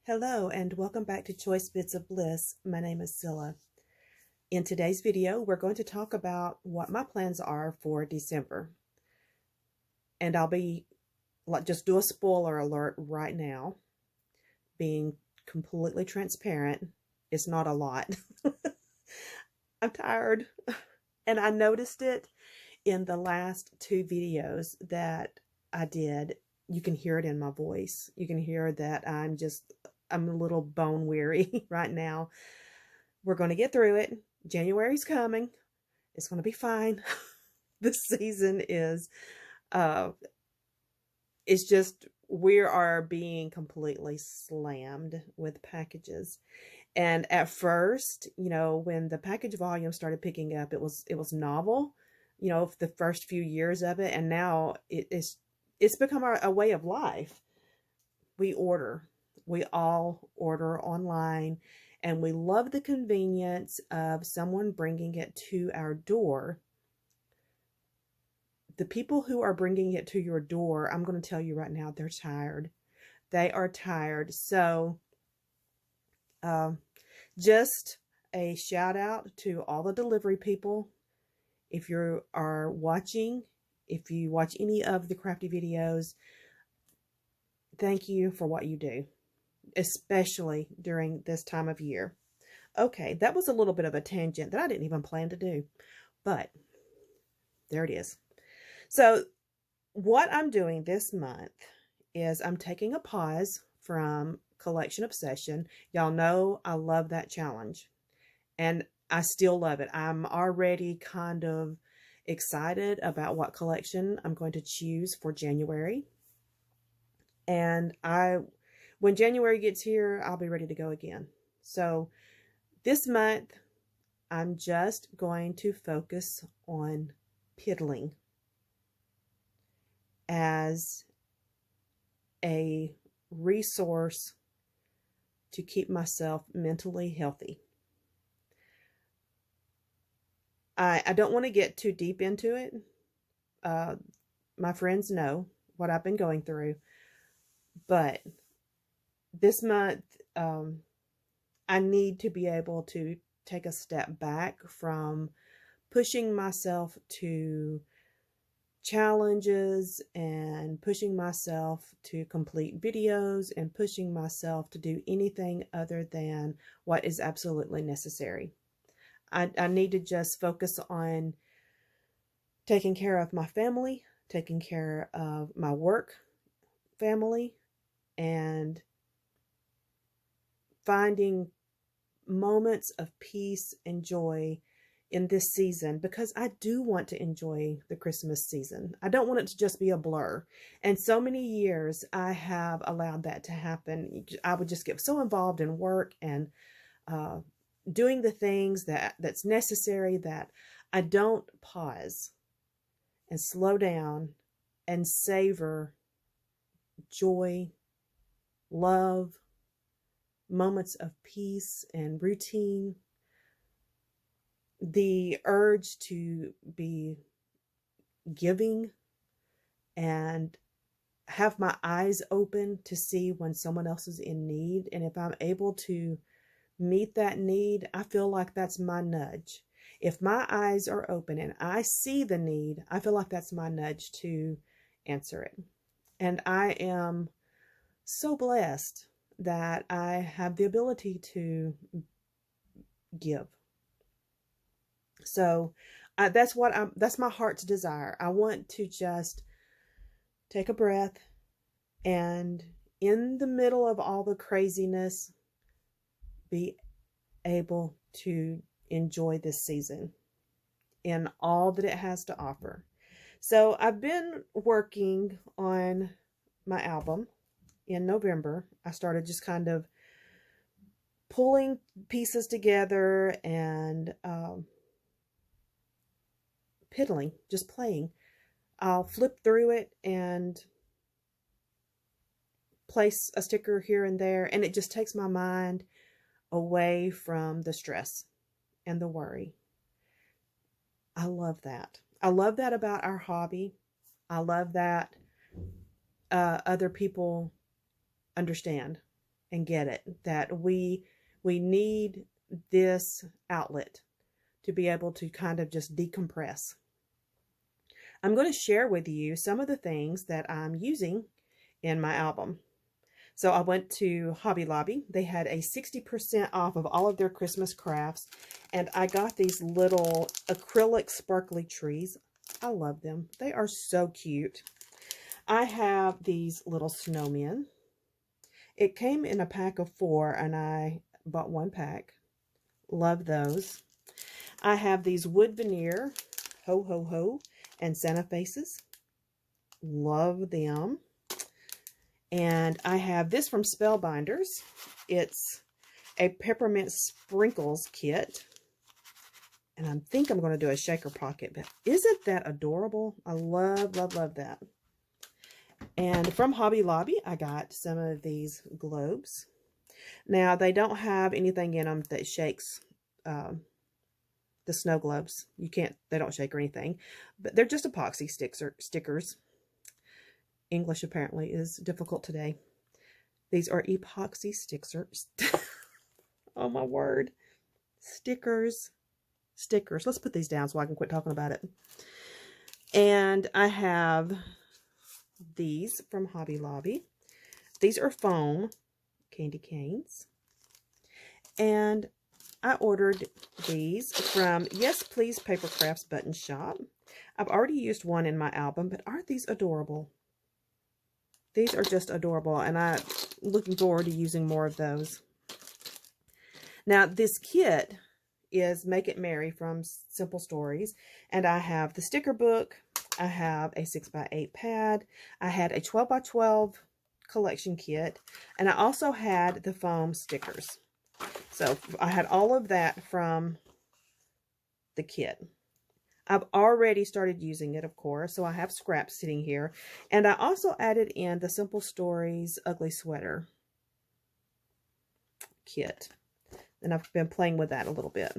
Hello and welcome back to Choice Bits of Bliss. My name is Cilla. In today's video, we're going to talk about what my plans are for December. And I'll be, just do a spoiler alert right now, being completely transparent. It's not a lot. I'm tired. And I noticed it in the last two videos that I did. You can hear it in my voice. You can hear that I'm a little bone weary right now. We're going to get through it. January's coming. It's going to be fine. This season is, it's just, we are being completely slammed with packages. And at first, when the package volume started picking up, it was novel, the first few years of it. And now it's become a way of life. We all order online, and we love the convenience of someone bringing it to our door. The people who are bringing it to your door, I'm going to tell you right now, they're tired. They are tired. So, just a shout out to all the delivery people. If you are watching, if you watch any of the crafty videos, thank you for what you do, especially during this time of year. Okay, that was a little bit of a tangent that I didn't even plan to do, but there it is. So what I'm doing this month is I'm taking a pause from Collection Obsession. Y'all know I love that challenge, and I still love it. I'm already kind of excited about what collection I'm going to choose for January. And when January gets here, I'll be ready to go again. So this month, I'm just going to focus on piddling as a resource to keep myself mentally healthy. I don't want to get too deep into it. My friends know what I've been going through. But this month, I need to be able to take a step back from pushing myself to challenges and pushing myself to complete videos and pushing myself to do anything other than what is absolutely necessary. I need to just focus on taking care of my family, taking care of my work family, and finding moments of peace and joy in this season, because I do want to enjoy the Christmas season. I don't want it to just be a blur. And so many years I have allowed that to happen. I would just get so involved in work and doing the things that's necessary that I don't pause and slow down and savor joy, love, moments of peace and routine, the urge to be giving and have my eyes open to see when someone else is in need. And if I'm able to meet that need, I feel like that's my nudge. If my eyes are open and I see the need, I feel like that's my nudge to answer it. And I am so blessed that I have the ability to give. So that's my heart's desire. I want to just take a breath, and in the middle of all the craziness, be able to enjoy this season and all that it has to offer. So I've been working on my album. In November, I started just kind of pulling pieces together and piddling, just playing. I'll flip through it and place a sticker here and there, and it just takes my mind away from the stress and the worry. I love that. I love that about our hobby. I love that other people understand and get it, that we need this outlet to be able to kind of just decompress. I'm going to share with you some of the things that I'm using in my album. So I went to Hobby Lobby. They had a 60% off of all of their Christmas crafts. And I got these little acrylic sparkly trees. I love them. They are so cute. I have these little snowmen. It came in a pack of 4 and I bought 1 pack. Love those. I have these wood veneer, ho ho ho, and Santa faces. Love them. And I have this from Spellbinders. It's a peppermint sprinkles kit. And I think I'm going to do a shaker pocket, but isn't that adorable? I love, love, love that. And from Hobby Lobby, I got some of these globes. Now, they don't have anything in them that shakes the snow globes. They don't shake or anything, but they're just epoxy stickers. English apparently is difficult today. These are epoxy stickers. Oh my word. Stickers. Let's put these down so I can quit talking about it. And I have these from Hobby Lobby. These are foam candy canes. And I ordered these from Yes Please Paper Crafts Button Shop. I've already used one in my album, but aren't these adorable? These are just adorable, and I'm looking forward to using more of those. Now, this kit is Make It Merry from Simple Stories, and I have the sticker book. I have a 6x8 pad. I had a 12x12 collection kit, and I also had the foam stickers. So I had all of that from the kit. I've already started using it, of course, so I have scraps sitting here. And I also added in the Simple Stories Ugly Sweater kit. And I've been playing with that a little bit.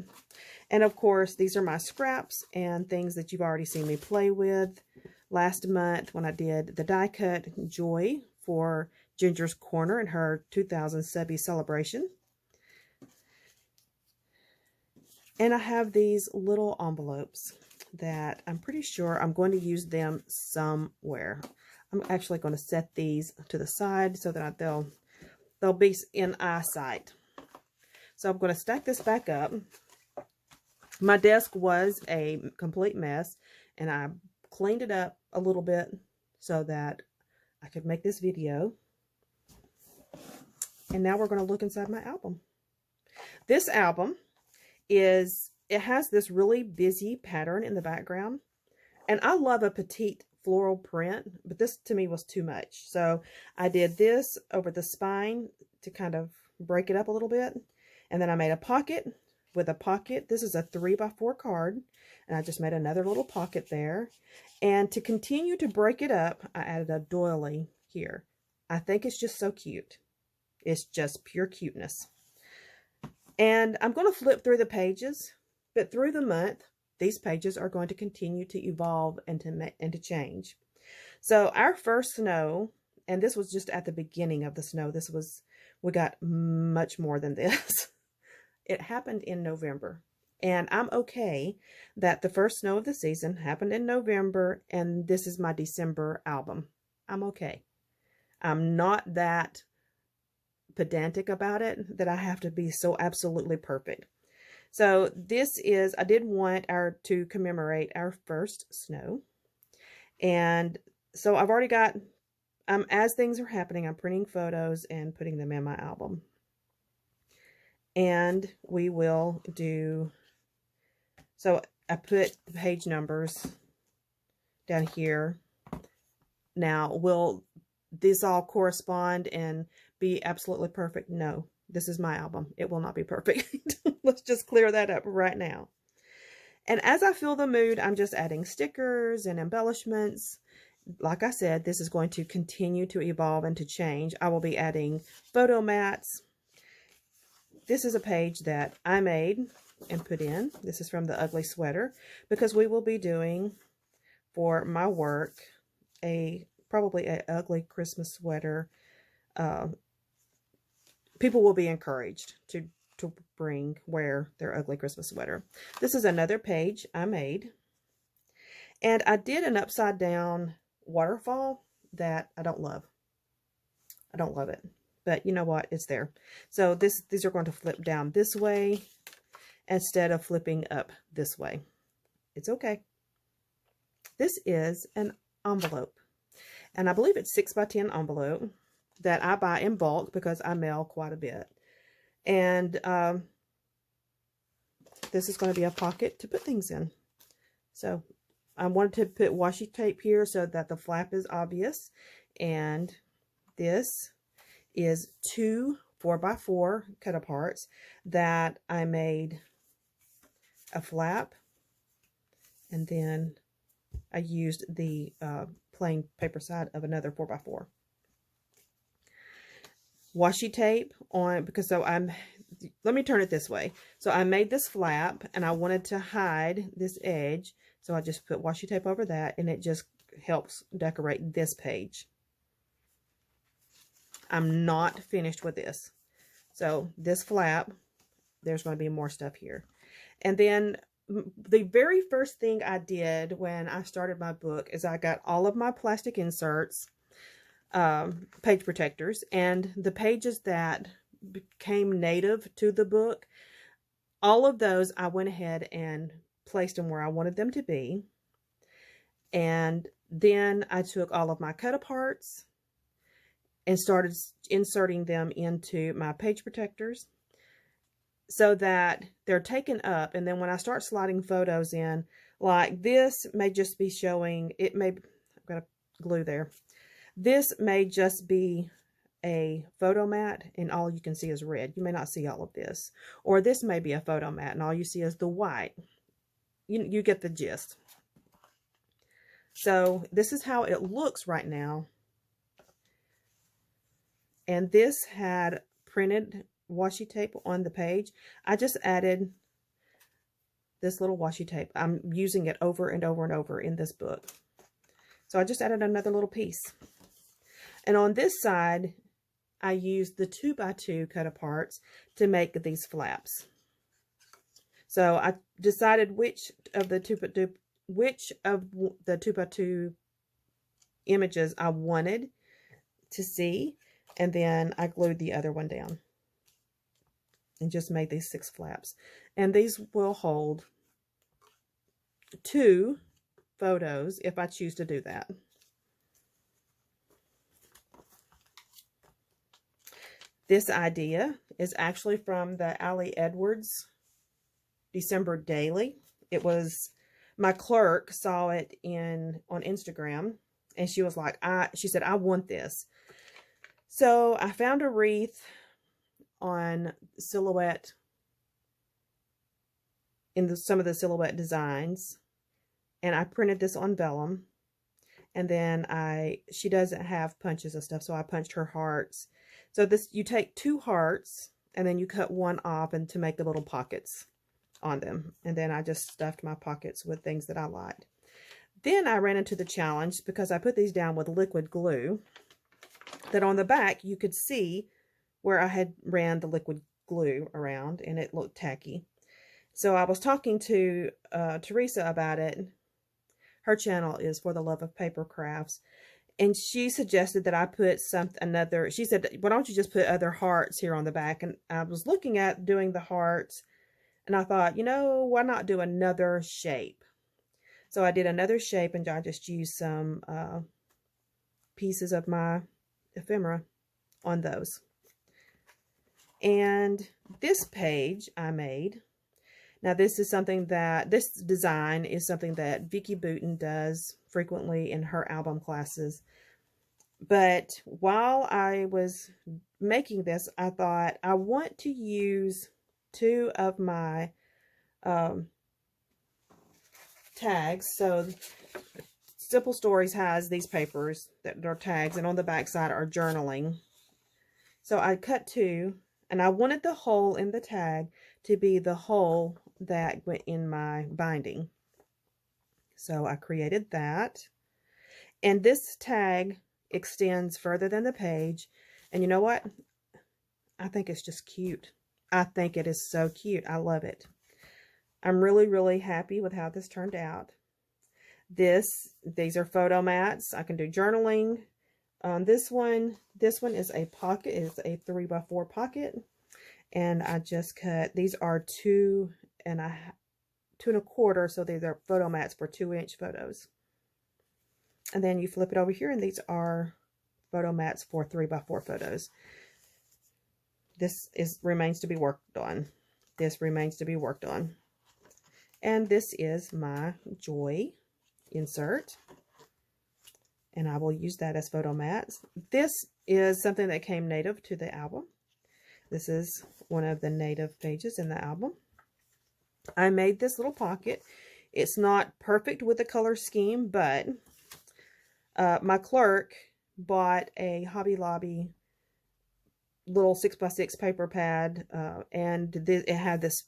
And of course, these are my scraps and things that you've already seen me play with. Last month when I did the die cut Joy for Ginger's Corner in her 2000 subby celebration. And I have these little envelopes that I'm pretty sure I'm going to use them somewhere. I'm actually going to set these to the side so that they'll be in eyesight. So I'm going to stack this back up. My desk was a complete mess, and I cleaned it up a little bit so that I could make this video. And now we're going to look inside my album. This album it has this really busy pattern in the background, and I love a petite floral print, but this to me was too much. So I did this over the spine to kind of break it up a little bit, and then I made a pocket with a pocket. This is a 3x4 card, and I just made another little pocket there. And to continue to break it up, I added a doily here. I think it's just so cute. It's just pure cuteness. And I'm going to flip through the pages, but through the month, these pages are going to continue to evolve and to change. So our first snow, and this was just at the beginning of the snow. We got much more than this. It happened in November. And I'm okay that the first snow of the season happened in November, and this is my December album. I'm okay. I'm not that pedantic about it that I have to be so absolutely perfect. So this is, I did want to commemorate our first snow. And so I've already got, as things are happening, I'm printing photos and putting them in my album. And we will do, so I put the page numbers down here. Now, will this all correspond and be absolutely perfect? No, this is my album. It will not be perfect. Let's just clear that up right now. And as I feel the mood, I'm just adding stickers and embellishments. Like I said, this is going to continue to evolve and to change. I will be adding photo mats. This is a page that I made and put in. This is from the Ugly Sweater, because we will be doing, for my work, a probably an ugly Christmas sweater, people will be encouraged to wear their ugly Christmas sweater. This is another page I made. And I did an upside down waterfall that I don't love. I don't love it. But you know what? It's there. So these are going to flip down this way instead of flipping up this way. It's okay. This is an envelope. And I believe it's 6x10 envelope that I buy in bulk because I mail quite a bit. And this is going to be a pocket to put things in. So I wanted to put washi tape here so that the flap is obvious. And this is 2 4x4 cut aparts that I made a flap, and then I used the plain paper side of another 4x4. Washi tape on, because let me turn it this way. So I made this flap and I wanted to hide this edge. So I just put washi tape over that, and it just helps decorate this page. I'm not finished with this. So this flap, there's going to be more stuff here. And then the very first thing I did when I started my book is I got all of my plastic inserts, page protectors, and the pages that became native to the book, all of those I went ahead and placed them where I wanted them to be. And then I took all of my cut aparts and started inserting them into my page protectors so that they're taken up. And then when I start sliding photos in, like this may just be showing, it may, I've got a glue there. This may just be a photo mat and all you can see is red. You may not see all of this. Or this may be a photo mat and all you see is the white. You get the gist. So this is how it looks right now. And this had printed washi tape on the page. I just added this little washi tape. I'm using it over and over and over in this book. So I just added another little piece. And on this side, I used the 2x2 cut aparts to make these flaps. So I decided which of the 2x2 images I wanted to see. And then I glued the other one down and just made these 6 flaps. And these will hold 2 photos if I choose to do that. This idea is actually from the Allie Edwards December Daily. It was, my clerk saw it on Instagram, and she was like, she said, I want this. So I found a wreath on Silhouette, in some of the Silhouette designs, and I printed this on vellum. And then she doesn't have punches and stuff, so I punched her hearts. So this, you take 2 hearts and then you cut one off and to make the little pockets on them. And then I just stuffed my pockets with things that I liked. Then I ran into the challenge because I put these down with liquid glue, that on the back you could see where I had ran the liquid glue around and it looked tacky. So I was talking to Teresa about it. Her channel is For the Love of Paper Crafts. And she suggested that I put she said, why don't you just put other hearts here on the back? And I was looking at doing the hearts and I thought, you know, why not do another shape? So I did another shape and I just used some pieces of my ephemera on those. And this page I made. Now this design is something that Vicki Booten does frequently in her album classes. But while I was making this, I thought I want to use 2 of my tags. So Simple Stories has these papers that are tags, and on the back side are journaling. So I cut 2, and I wanted the hole in the tag to be the hole that went in my binding. So I created that. And this tag extends further than the page. And you know what? I think it's just cute. I think it is so cute. I love it. I'm really, really happy with how this turned out. These are photo mats. I can do journaling. This one is a pocket. It's a 3x4 pocket. And I just cut, these are 2.25, so these are photo mats for 2-inch photos. And then you flip it over here, and these are photo mats for 3x4 photos. This remains to be worked on. This remains to be worked on. And this is my Joy insert. And I will use that as photo mats. This is something that came native to the album. This is one of the native pages in the album. I made this little pocket. It's not perfect with the color scheme, but my clerk bought a Hobby Lobby little 6x6 paper pad, and it had this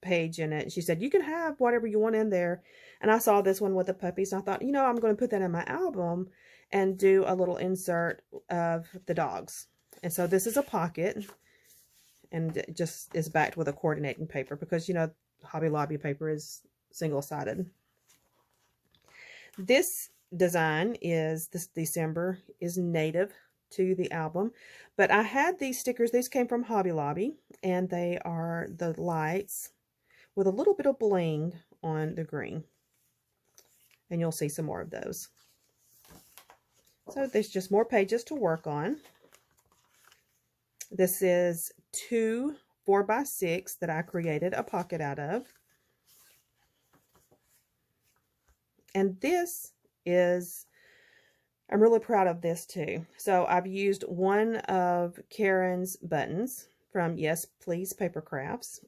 page in it. She said, you can have whatever you want in there. And I saw this one with the puppies, and I thought, you know, I'm going to put that in my album and do a little insert of the dogs. And so this is a pocket, and it just is backed with a coordinating paper because, you know, Hobby Lobby paper is single-sided. This design this December is native to the album, but I had these stickers. These came from Hobby Lobby, and they are the lights with a little bit of bling on the green, and you'll see some more of those. So there's just more pages to work on. This is 2 4x6 that I created a pocket out of. And this is, I'm really proud of this too. So I've used one of Karen's buttons from Yes Please Paper Crafts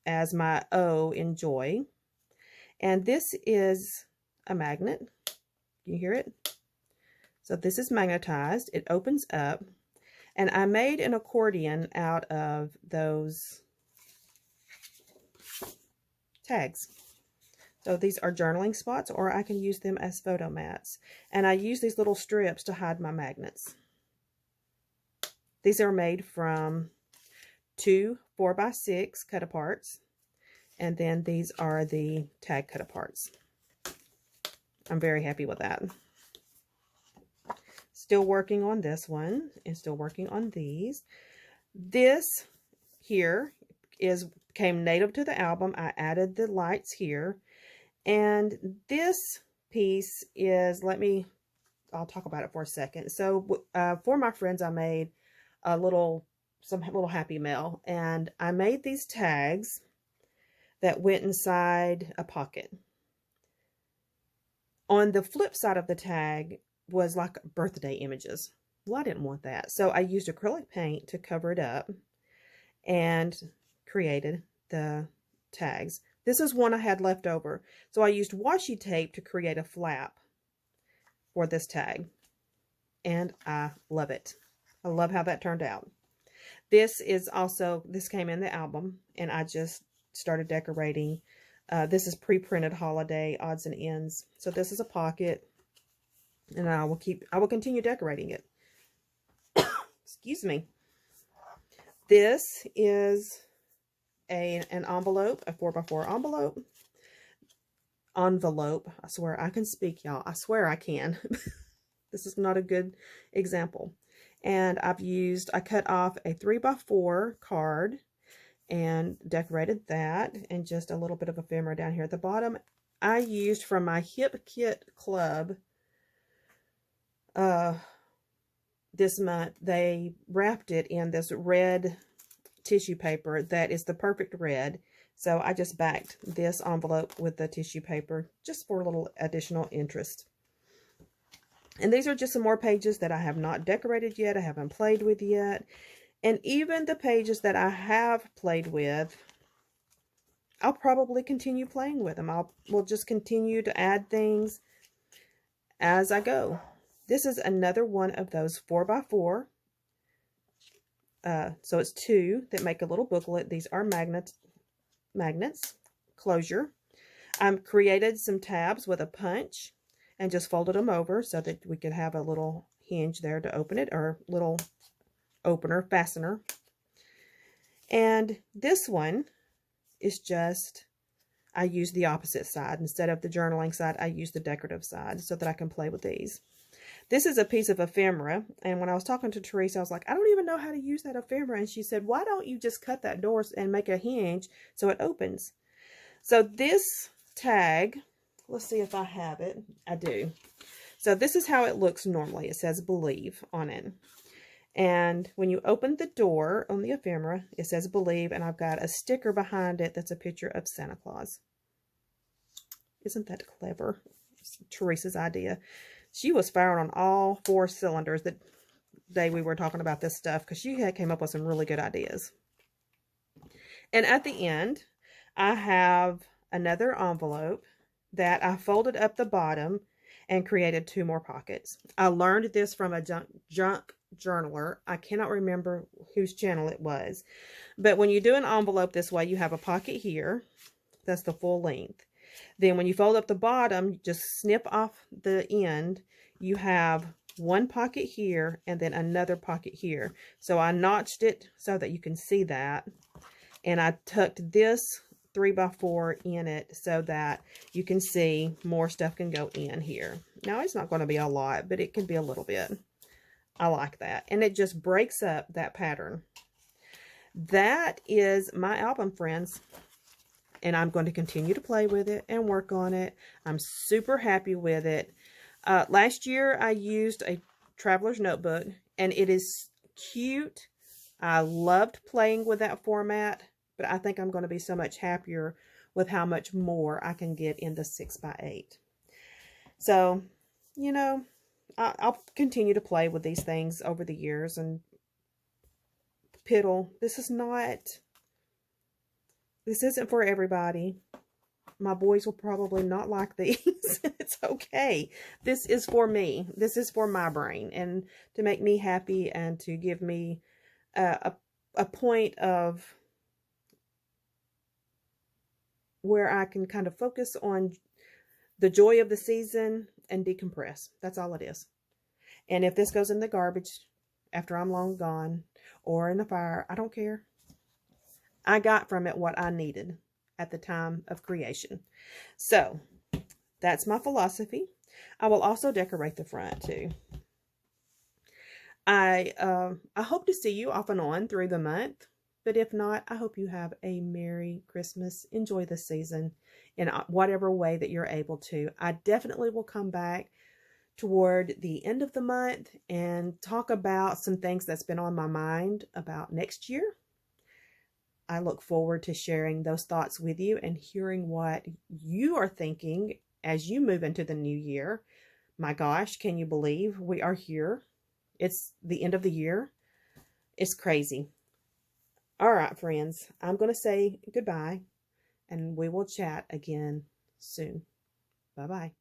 as my O in Joy. And this is a magnet. Can you hear it? So this is magnetized. It opens up. And I made an accordion out of those tags. So these are journaling spots, or I can use them as photo mats. And I use these little strips to hide my magnets. These are made from 2 4x6 cut-aparts. And then these are the tag cut-aparts. I'm very happy with that. Still working on this one and still working on these. This here came native to the album. I added the lights here. And this piece is, I'll talk about it for a second. So for my friends, I made some little Happy Mail, and I made these tags that went inside a pocket. On the flip side of the tag was like birthday images. Well, I didn't want that. So I used acrylic paint to cover it up and created the tags. This is one I had left over. So I used washi tape to create a flap for this tag. And I love it. I love how that turned out. This came in the album, and I just started decorating. This is pre-printed holiday odds and ends. So this is a pocket, and I will continue decorating it. Excuse me. This is an envelope, a 4x4 envelope. I swear I can speak, y'all. I swear I can. This is not a good example. And I cut off a 3x4 card and decorated that, and just a little bit of ephemera down here at the bottom. I used from my Hip Kit Club this month. They wrapped it in this red tissue paper that is the perfect red. So I just backed this envelope with the tissue paper just for a little additional interest. And these are just some more pages that I have not decorated yet. I haven't played with yet. And even the pages that I have played with, I'll probably continue playing with them. We'll just continue to add things as I go. This is another one of those 4x4. So it's 2 that make a little booklet. These are magnets, closure. I created some tabs with a punch, and just folded them over so that we could have a little hinge there to open it, or little opener, fastener. And this one is just, I use the opposite side. Instead of the journaling side, I use the decorative side so that I can play with these. This is a piece of ephemera, and when I was talking to Teresa, I was like, I don't even know how to use that ephemera, and she said, why don't you just cut that door and make a hinge so it opens? So this tag, let's see if I have it. I do. So this is how it looks normally. It says believe on it. And when you open the door on the ephemera, it says believe, and I've got a sticker behind it that's a picture of Santa Claus. Isn't that clever? It's Teresa's idea. She was firing on all 4 cylinders the day we were talking about this stuff, because she had came up with some really good ideas. And at the end, I have another envelope that I folded up the bottom and created 2 more pockets. I learned this from a junk journaler. I cannot remember whose channel it was. But when you do an envelope this way, you have a pocket here. That's the full length. Then when you fold up the bottom, just snip off the end. You have 1 pocket here and then another pocket here. So I notched it so that you can see that. And I tucked this 3x4 in it so that you can see more stuff can go in here. Now, it's not going to be a lot, but it can be a little bit. I like that. And it just breaks up that pattern. That is my album, friends. And I'm going to continue to play with it and work on it. I'm super happy with it. Last year, I used a traveler's notebook, and it is cute. I loved playing with that format, but I think I'm going to be so much happier with how much more I can get in the 6x8. So, you know, I'll continue to play with these things over the years and piddle. This isn't for everybody. My boys will probably not like these. It's okay. This is for me. This is for my brain, and to make me happy and to give me a point of where I can kind of focus on the joy of the season and decompress. That's all it is. And if this goes in the garbage after I'm long gone or in the fire, I don't care. I got from it what I needed at the time of creation. So that's my philosophy. I will also decorate the front too. I hope to see you off and on through the month. But if not, I hope you have a Merry Christmas. Enjoy the season in whatever way that you're able to. I definitely will come back toward the end of the month and talk about some things that's been on my mind about next year. I look forward to sharing those thoughts with you and hearing what you are thinking as you move into the new year. My gosh, can you believe we are here? It's the end of the year. It's crazy. All right, friends, I'm going to say goodbye, and we will chat again soon. Bye-bye.